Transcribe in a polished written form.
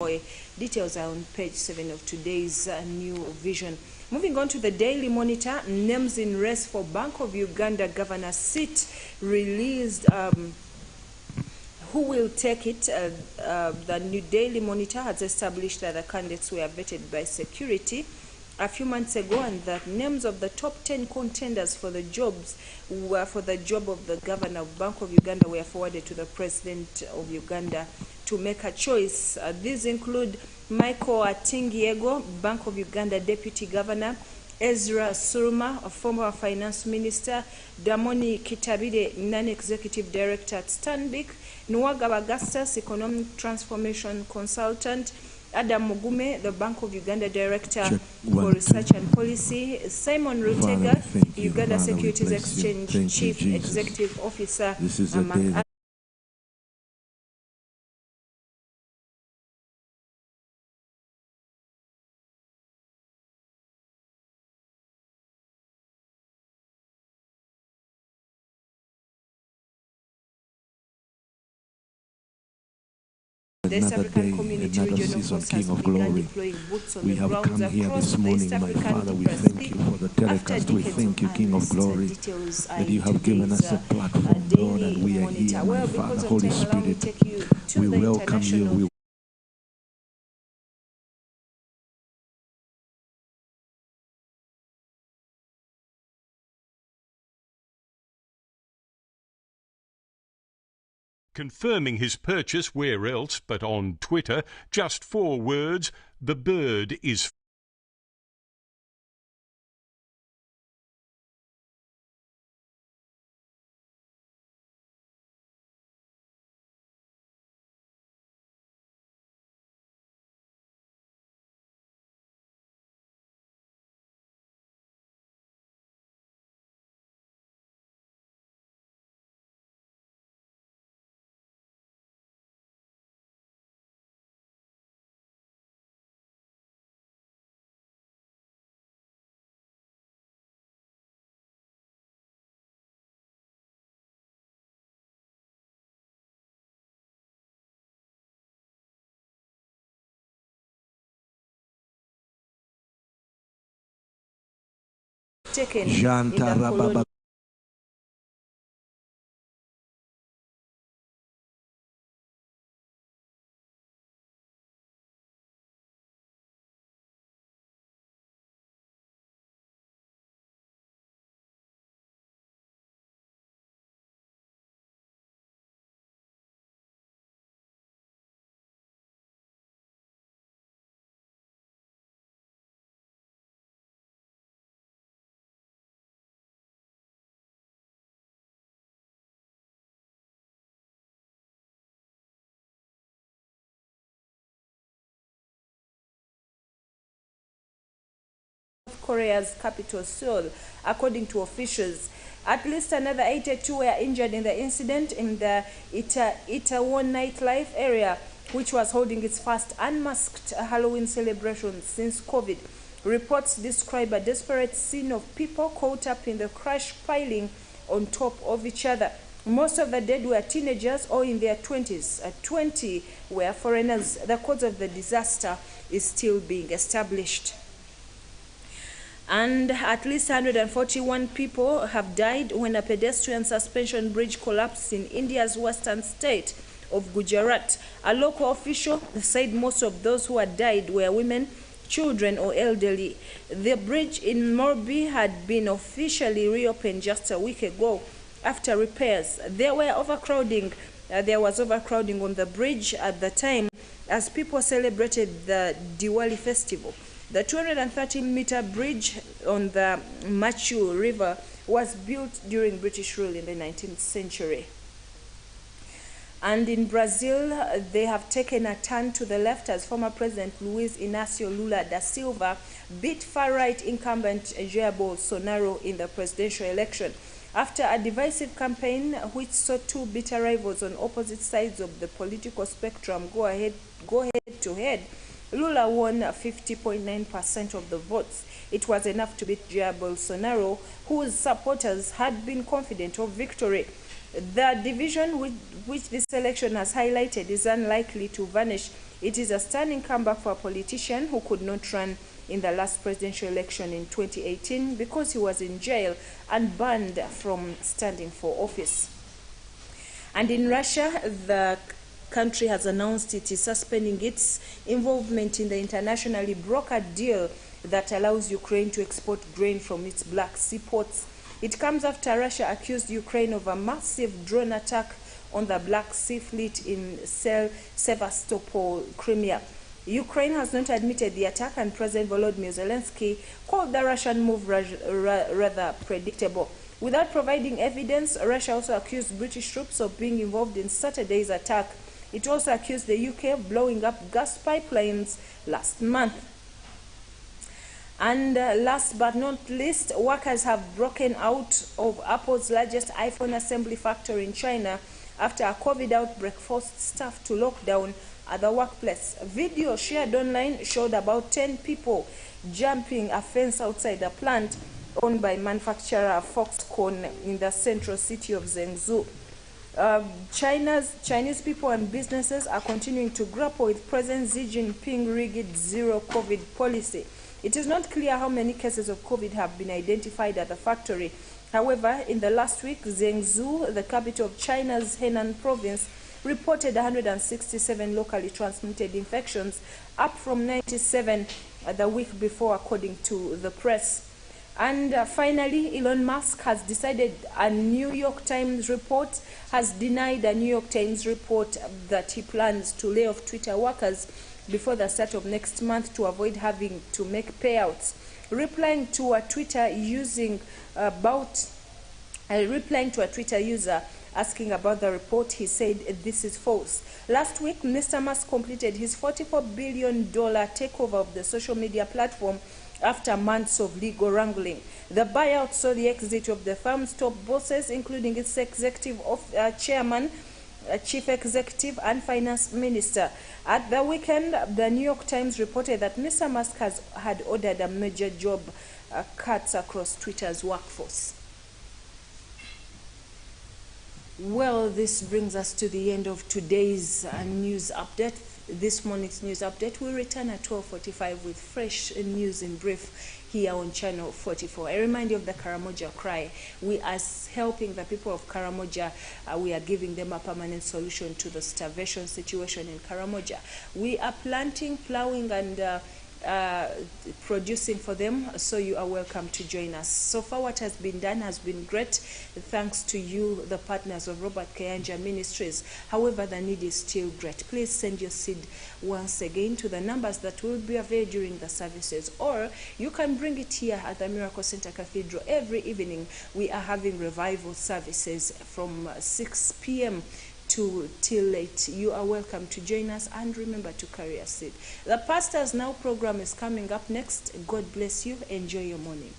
Details are on page 7 of today's New Vision. Moving on to the Daily Monitor, names in race for Bank of Uganda governor seat released. Who will take it? The New Daily Monitor has established that the candidates were vetted by security a few months ago, and that names of the top 10 contenders for the job of the governor of Bank of Uganda were forwarded to the president of Uganda to make a choice. These include Michael Atingiego, Bank of Uganda deputy governor; Ezra Suruma, a former finance minister; Damoni Kitabide, non-executive director at Stanbic; Nwaga Augustus, economic transformation consultant; Adam Mugume, the Bank of Uganda Director for Research and Policy; Simon Rutega, Uganda Securities Exchange Chief Executive Officer, among others. The East African Community Regional Force has begun deploying boots on the grounds across the East African Father, we thank you for the telecast. We thank you, King of Glory, that you have given us a platform, Lord, and we are here, my Father. Holy Spirit, we welcome you. Confirming his purchase where else but on Twitter, just 4 words: the bird is taken in the colony. Korea's capital, Seoul. According to officials, at least another 82 were injured in the incident in the Itaewon nightlife area, which was holding its first unmasked Halloween celebration since COVID. Reports describe a desperate scene of people caught up in the crash piling on top of each other. Most of the dead were teenagers or in their 20s. 20 were foreigners. The cause of the disaster is still being established. And at least 141 people have died when a pedestrian suspension bridge collapsed in India's western state of Gujarat. A local official said most of those who had died were women, children, or elderly. The bridge in Morbi had been officially reopened just a week ago after repairs. There was overcrowding on the bridge at the time as people celebrated the Diwali festival. The 230-meter bridge on the Machu River was built during British rule in the 19th century. And in Brazil, they have taken a turn to the left as former President Luiz Inácio Lula da Silva beat far-right incumbent Jair Bolsonaro in the presidential election. After a divisive campaign which saw two bitter rivals on opposite sides of the political spectrum go head to head, Lula won 50.9% of the votes. It was enough to beat Jair Bolsonaro, whose supporters had been confident of victory. The division which this election has highlighted is unlikely to vanish It is a stunning comeback for a politician who could not run in the last presidential election in 2018 because he was in jail and banned from standing for office. And in Russia, the country has announced it is suspending its involvement in the internationally brokered deal that allows Ukraine to export grain from its Black Sea ports. It comes after Russia accused Ukraine of a massive drone attack on the Black Sea fleet in Sevastopol, Crimea. Ukraine has not admitted the attack, and President Volodymyr Zelensky called the Russian move rather predictable. Without providing evidence, Russia also accused British troops of being involved in Saturday's attack. It also accused the UK of blowing up gas pipelines last month. And last but not least, workers have broken out of Apple's largest iPhone assembly factory in China after a COVID outbreak forced staff to lock down at the workplace. A video shared online showed about 10 people jumping a fence outside a plant owned by manufacturer Foxconn in the central city of Zhengzhou. Chinese people and businesses are continuing to grapple with President Xi Jinping's rigid zero-COVID policy. It is not clear how many cases of COVID have been identified at the factory. However, in the last week, Zhengzhou, the capital of China's Henan province, reported 167 locally transmitted infections, up from 97 the week before, according to the press. And finally, Elon Musk has decided a New York Times report has denied a New York Times report that he plans to lay off Twitter workers before the start of next month to avoid having to make payouts. Replying to a Twitter user asking about the report, he said this is false. Last week, Mr. Musk completed his $44 billion takeover of the social media platform after months of legal wrangling. The buyout saw the exit of the firm's top bosses, including its executive chairman, chief executive, and finance minister. At the weekend, the New York Times reported that Mr. Musk had ordered a major job cuts across Twitter's workforce. Well, this brings us to the end of today's news update. This morning's news update will return at 12:45 with fresh news in brief here on Channel 44. I remind you of the Karamoja cry. We are helping the people of Karamoja. We are giving them a permanent solution to the starvation situation in Karamoja. We are planting, plowing, and producing for them, so you are welcome to join us. So far, what has been done has been great, thanks to you, the partners of Robert Kayanja Ministries. However, the need is still great. Please send your seed once again to the numbers that will be available during the services, or you can bring it here at the Miracle Center Cathedral. Every evening we are having revival services from 6 p.m. till late. You are welcome to join us, and remember to carry a seed. The Pastors Now program is coming up next. God bless you. Enjoy your morning.